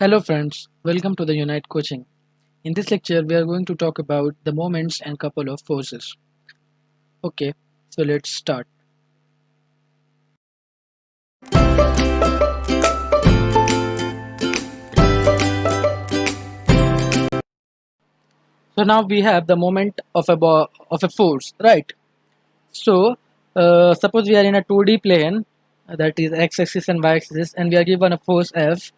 Hello friends, welcome to the Unite Coaching. In this lecture, we are going to talk about the moments and couple of forces. Okay, so let's start. So now we have the moment of a force, right? So suppose we are in a 2D plane, that is x-axis and y-axis, and we are given a force F,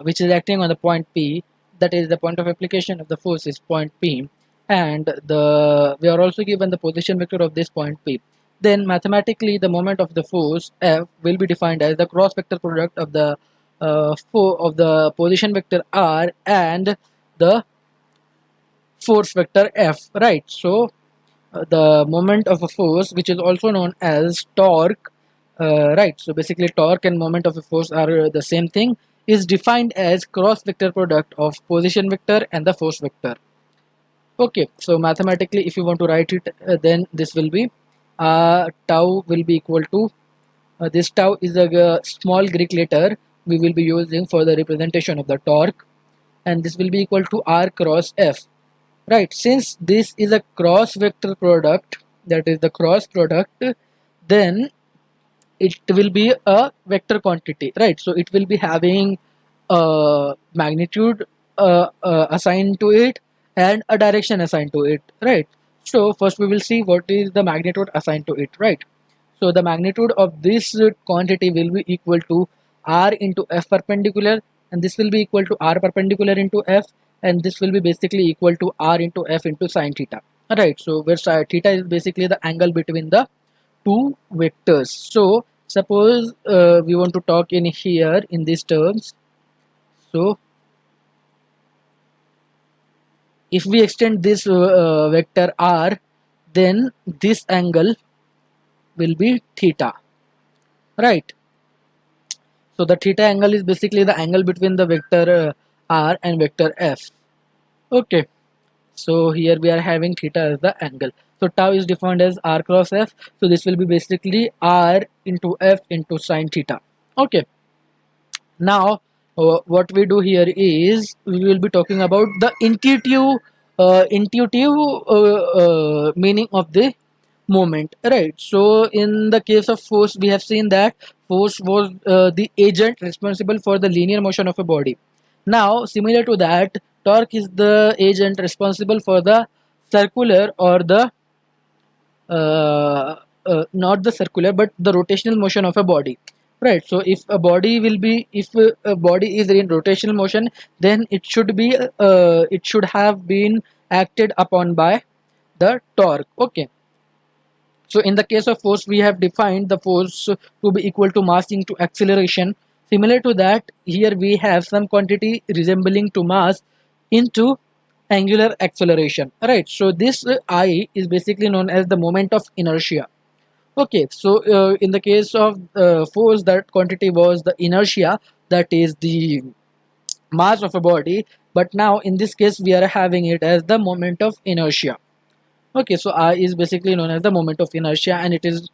which is acting on the point P. That is the point of application of the force is point P, and the we are also given the position vector of this point P. Then mathematically, the moment of the force F will be defined as the cross vector product of the of the position vector R and the force vector F, right? So the moment of a force, which is also known as torque, right? So basically, torque and moment of a force are the same thing, is defined as cross vector product of position vector and the force vector. Okay, so mathematically, if you want to write it, then this will be tau will be equal to this tau is a small Greek letter we will be using for the representation of the torque, and this will be equal to R cross F. Right, since this is a cross vector product, that is the cross product, then it will be a vector quantity, right? So it will be having a magnitude assigned to it and a direction assigned to it, right? So first we will see what is the magnitude assigned to it, right? So the magnitude of this quantity will be equal to r into f perpendicular, and this will be equal to r perpendicular into f, and this will be basically equal to r into f into sine theta. Alright, so where theta is basically the angle between the two vectors. So suppose we want to talk in here in these terms. So if we extend this vector r, then this angle will be theta, right? So the theta angle is basically the angle between the vector r and vector f. Okay, so here we are having theta as the angle. So tau is defined as r cross f. So this will be basically r into f into sine theta. Okay, now what we do here is we will be talking about the intuitive meaning of the moment, right? So in the case of force, we have seen that force was the agent responsible for the linear motion of a body. Now similar to that, torque is the agent responsible for the circular or the not the circular but the rotational motion of a body, right? So if a body will be, if a body is in rotational motion, then it should have been acted upon by the torque. Okay, so in the case of force, we have defined the force to be equal to mass into acceleration. Similar to that, here we have some quantity resembling to mass into angular acceleration. Right. So this I is basically known as the moment of inertia. Okay. So in the case of force, that quantity was the inertia, that is the mass of a body. But now in this case, we are having it as the moment of inertia. Okay, so I is basically known as the moment of inertia, and it is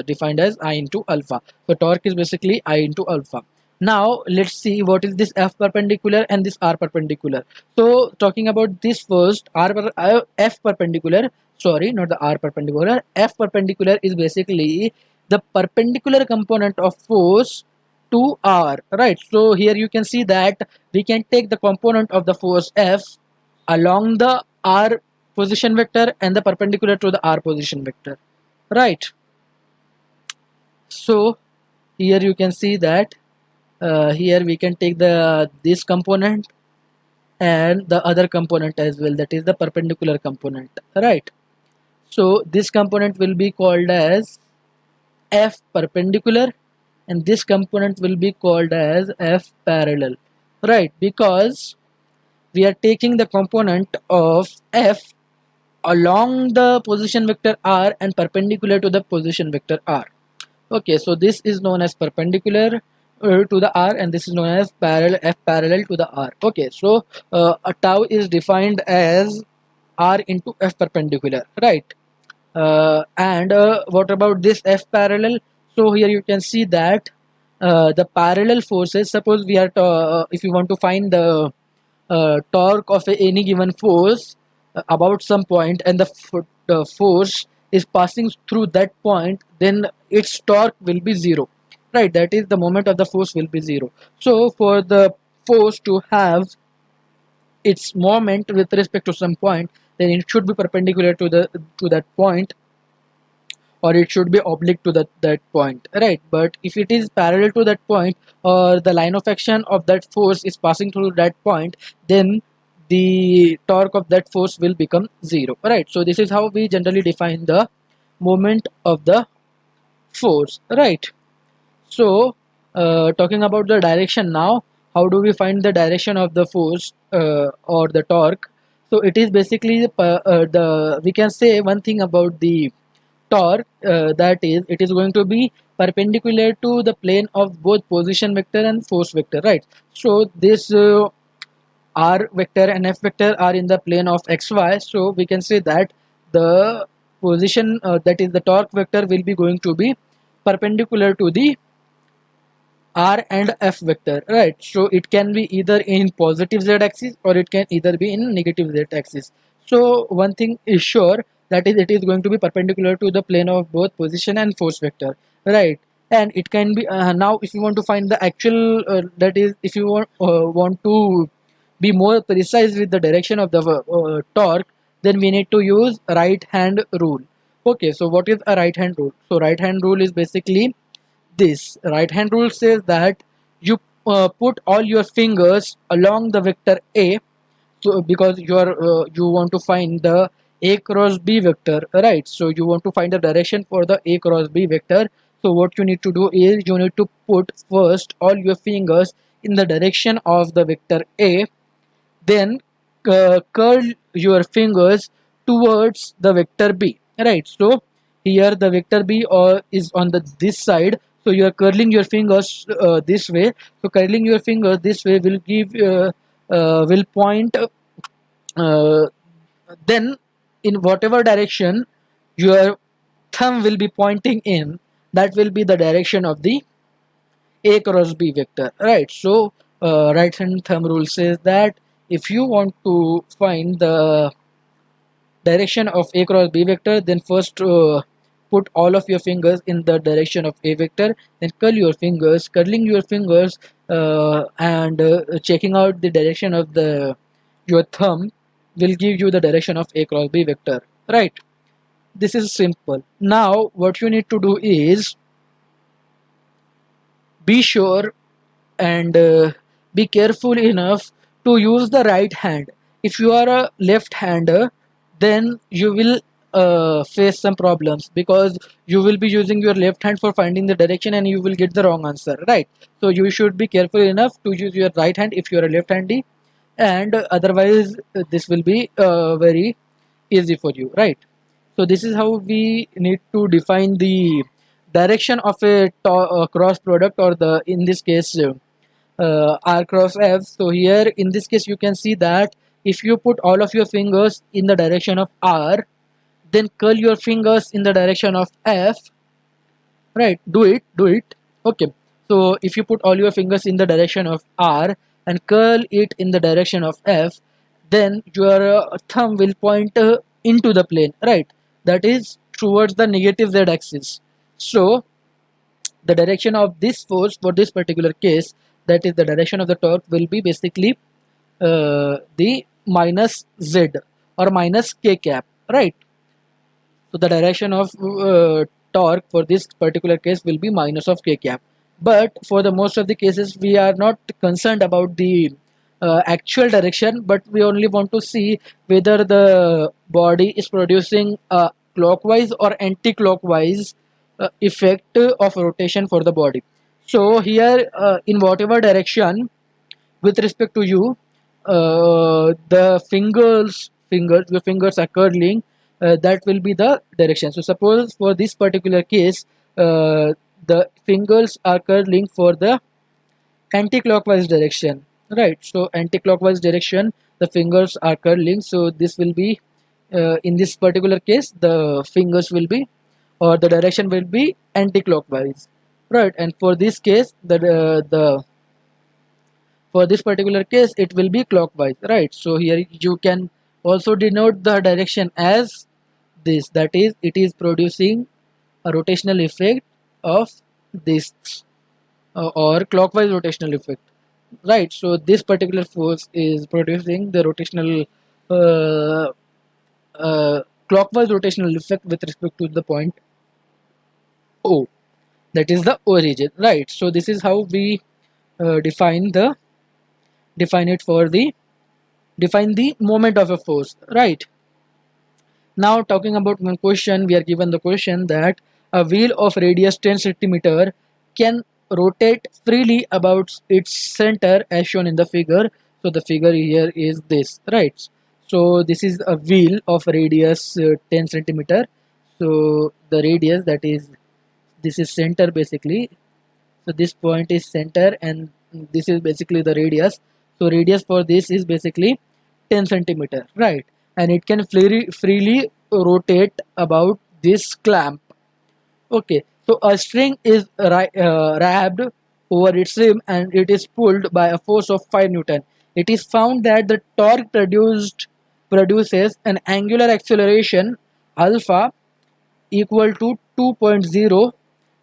defined as I into alpha. So torque is basically I into alpha. Now let's see what is this F perpendicular and this R perpendicular. So talking about this first, F perpendicular, sorry, not the R perpendicular. F perpendicular is basically the perpendicular component of force to R, right? So here you can see that we can take the component of the force F along the R position vector and the perpendicular to the R position vector, right? So here you can see that here we can take the this component and the other component as well, that is the perpendicular component, right? So this component will be called as F perpendicular, and this component will be called as F parallel, right? Because we are taking the component of F along the position vector r and perpendicular to the position vector r. Okay, so this is known as perpendicular to the r, and this is known as parallel, f parallel to the r. Okay, so a tau is defined as r into f perpendicular, right? And what about this f parallel? So here you can see that the parallel forces. Suppose we are if you want to find the torque of any given force about some point, and the force is passing through that point, then its torque will be zero, right? That is, the moment of the force will be zero. So for the force to have its moment with respect to some point, then it should be perpendicular to the to that point, or it should be oblique to that point, right? But if it is parallel to that point, or the line of action of that force is passing through that point, then the torque of that force will become zero, right? So this is how we generally define the moment of the force, right? So talking about the direction now, how do we find the direction of the force or the torque? So it is basically the we can say one thing about the torque, that is, it is going to be perpendicular to the plane of both position vector and force vector, right? So this r vector and f vector are in the plane of xy, so we can say that the position, that is the torque vector, will be going to be perpendicular to the r and f vector, right? So it can be either in positive z axis, or it can either be in negative z axis. So one thing is sure, that is, it is going to be perpendicular to the plane of both position and force vector, right? And it can be now if you want to find the actual that is, if you want to be more precise with the direction of the torque, then we need to use right hand rule. Okay, so what is a right hand rule? So right hand rule is basically this. Right hand rule says that you put all your fingers along the vector a, so because you want to find the a cross b vector, right? So you want to find the direction for the a cross b vector. So what you need to do is, you need to put first all your fingers in the direction of the vector a, then curl your fingers towards the vector b, right? So here the vector b is on the this side, so you are curling your fingers this way. So curling your fingers this way will give will point then in whatever direction your thumb will be pointing in, that will be the direction of the a cross b vector, right? So right hand thumb rule says that if you want to find the direction of a cross b vector, then first put all of your fingers in the direction of a vector, then curl your fingers. Curling your fingers and checking out the direction of the your thumb will give you the direction of a cross b vector, right? This is simple. Now what you need to do is, be sure and be careful enough to use the right hand. If you are a left hander, then you will face some problems, because you will be using your left hand for finding the direction, and you will get the wrong answer, right? So you should be careful enough to use your right hand if you are a left handy, and otherwise this will be very easy for you, right? So this is how we need to define the direction of a cross product, or the, in this case, r cross f. So here in this case you can see that if you put all of your fingers in the direction of r, then curl your fingers in the direction of f, right? Do it. Okay, so if you put all your fingers in the direction of r and curl it in the direction of f, then your thumb will point into the plane, right? That is towards the negative z axis. So the direction of this force for this particular case, that is the direction of the torque, will be basically the minus z, or minus k cap, right? So the direction of torque for this particular case will be minus of k cap. But for the most of the cases, we are not concerned about the actual direction, but we only want to see whether the body is producing a clockwise or anti-clockwise effect of rotation for the body. So here, in whatever direction with respect to you, the your fingers are curling, that will be the direction. So suppose for this particular case, the fingers are curling for the anti-clockwise direction, right? So anti-clockwise direction, the fingers are curling, so this will be in this particular case, the fingers will be, or the direction will be anti-clockwise. right? And for this case, the for this particular case it will be clockwise, right? So here you can also denote the direction as this, that is it is producing a rotational effect of this, or clockwise rotational effect, right? So this particular force is producing the rotational uh, clockwise rotational effect with respect to the point O, that is the origin, right? So this is how we define the define it for the define the moment of a force, right? Now talking about one question, we are given the question that a wheel of radius 10 centimeter can rotate freely about its center as shown in the figure. So the figure here is this, right? So this is a wheel of radius 10 centimeter. So the radius, that is, this is center basically. So this point is center and this is basically the radius. So radius for this is basically 10 centimeter, right? And it can freely rotate about this clamp. Okay, so a string is wrapped over its rim and it is pulled by a force of 5 Newton. It is found that the torque produces an angular acceleration alpha equal to 2.0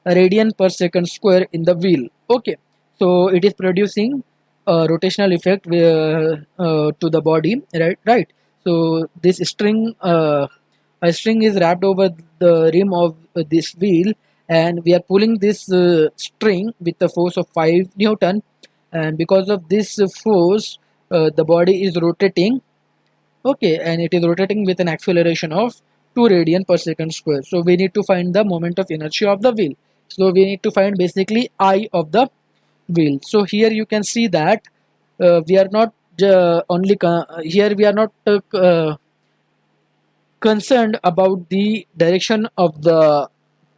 radian per second square in the wheel. Okay, so it is producing a rotational effect to the body, right? So this string, a string is wrapped over the rim of this wheel, and we are pulling this string with a force of 5 Newton, and because of this force the body is rotating. Okay, and it is rotating with an acceleration of 2 radian per second square. So we need to find the moment of inertia of the wheel. So we need to find basically I of the wheel. So here you can see that we are not here we are not concerned about the direction of the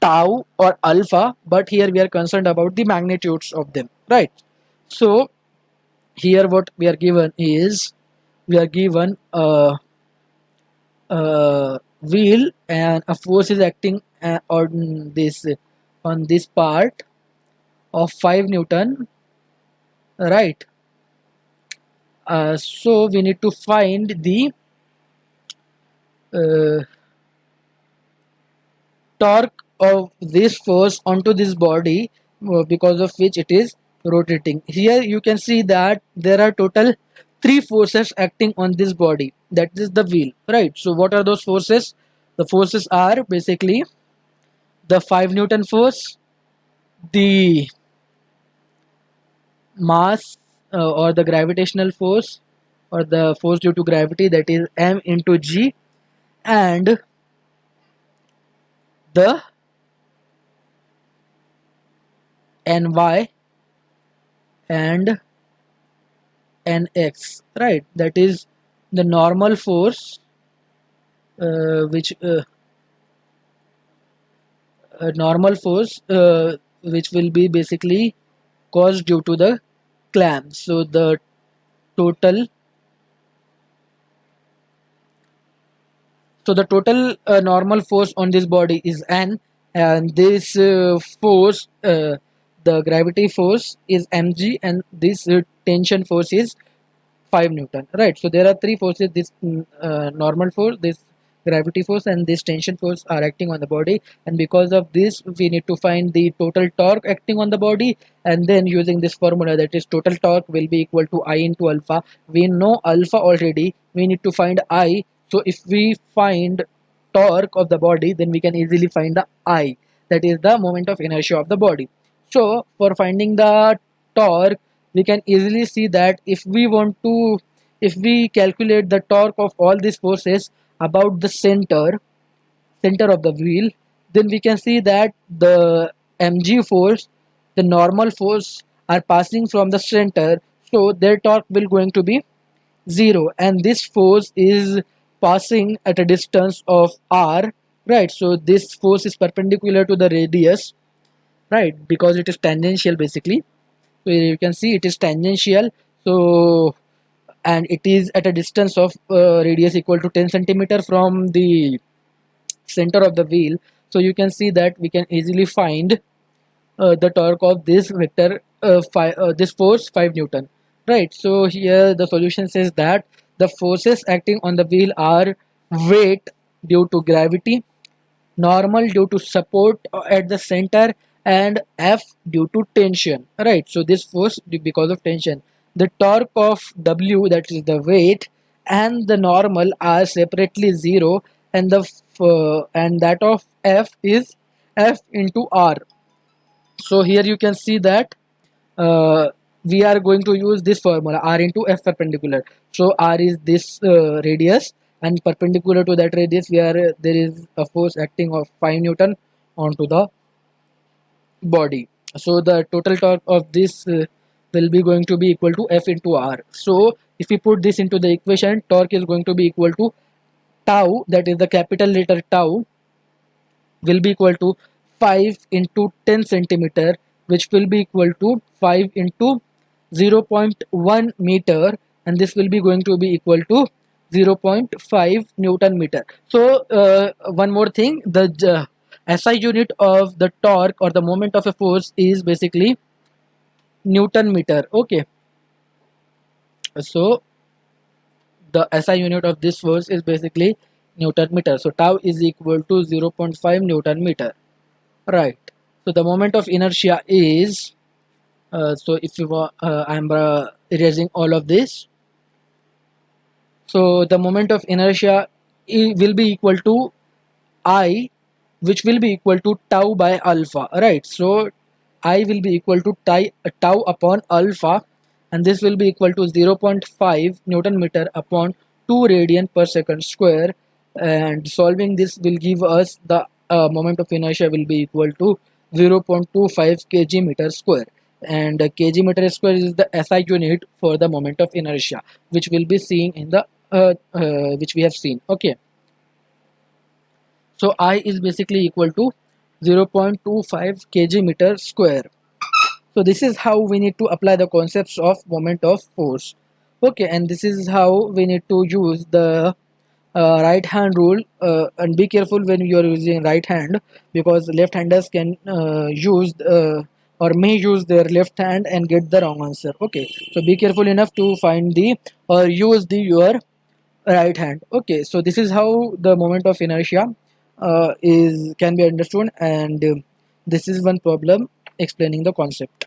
tau or alpha, but here we are concerned about the magnitudes of them, right? So here what we are given is we are given wheel and a force is acting on this part of 5 Newton, right? So we need to find the uh, torque of this force onto this body because of which it is rotating. Here you can see that there are total 3 forces acting on this body, that is the wheel, right? So what are those forces? The forces are basically the 5 Newton force, the mass or the gravitational force or the force due to gravity, that is m into g, and the ny and nx, right? That is the normal force which normal force which will be basically caused due to the clamp. So the total normal force on this body is n, and this force the gravity force is mg, and this tension force is 5 Newton, right? So there are 3 forces, this normal force, this gravity force, and this tension force are acting on the body, and because of this we need to find the total torque acting on the body, and then using this formula, that is total torque will be equal to I into alpha. We know alpha already, we need to find I. So if we find torque of the body, then we can easily find the I, that is the moment of inertia of the body. So for finding the torque, we can easily see that if we calculate the torque of all these forces about the center of the wheel, then we can see that the mg force, the normal force, are passing from the center, so their torque will going to be 0, and this force is passing at a distance of r, right? So this force is perpendicular to the radius, right, because it is tangential basically. So you can see it is tangential. So and it is at a distance of radius equal to 10 centimeter from the center of the wheel. So you can see that we can easily find the torque of this vector, this force 5 Newton, right? So here the solution says that the forces acting on the wheel are weight due to gravity, normal due to support at the center, and F due to tension, right? So this force because of tension. The torque of W, that is the weight, and the normal are separately zero, and and that of F is F into R. So here you can see that uh, we are going to use this formula, R into F perpendicular. So R is this radius, and perpendicular to that radius there is a force acting of 5 Newton onto the body. So the total torque of this will be going to be equal to F into R. So if we put this into the equation, torque is going to be equal to tau, that is the capital letter tau, will be equal to 5 into 10 centimeter, which will be equal to 5 into 0.1 meter, and this will be going to be equal to 0.5 Newton meter. So one more thing, the SI unit of the torque or the moment of a force is basically Newton meter. Okay, so the SI unit of this force is basically Newton meter. So tau is equal to 0.5 Newton meter. Right. So the moment of inertia is, so if you I'm erasing all of this. So the moment of inertia will be equal to I, which will be equal to tau by alpha. Right. So I will be equal to tau upon alpha, and this will be equal to 0.5 Newton meter upon 2 radian per second square, and solving this will give us the moment of inertia will be equal to 0.25 kg meter square, and kg meter square is the SI unit for the moment of inertia, which will be seen in the which we have seen. Okay, so I is basically equal to 0.25 kg meter square. So this is how we need to apply the concepts of moment of force. Okay, and this is how we need to use the right hand rule, and be careful when you are using right hand, because left handers can use or may use their left hand and get the wrong answer. Okay, so be careful enough to find the or use the your right hand. Okay, so this is how the moment of inertia is can be understood, and this is one problem explaining the concept.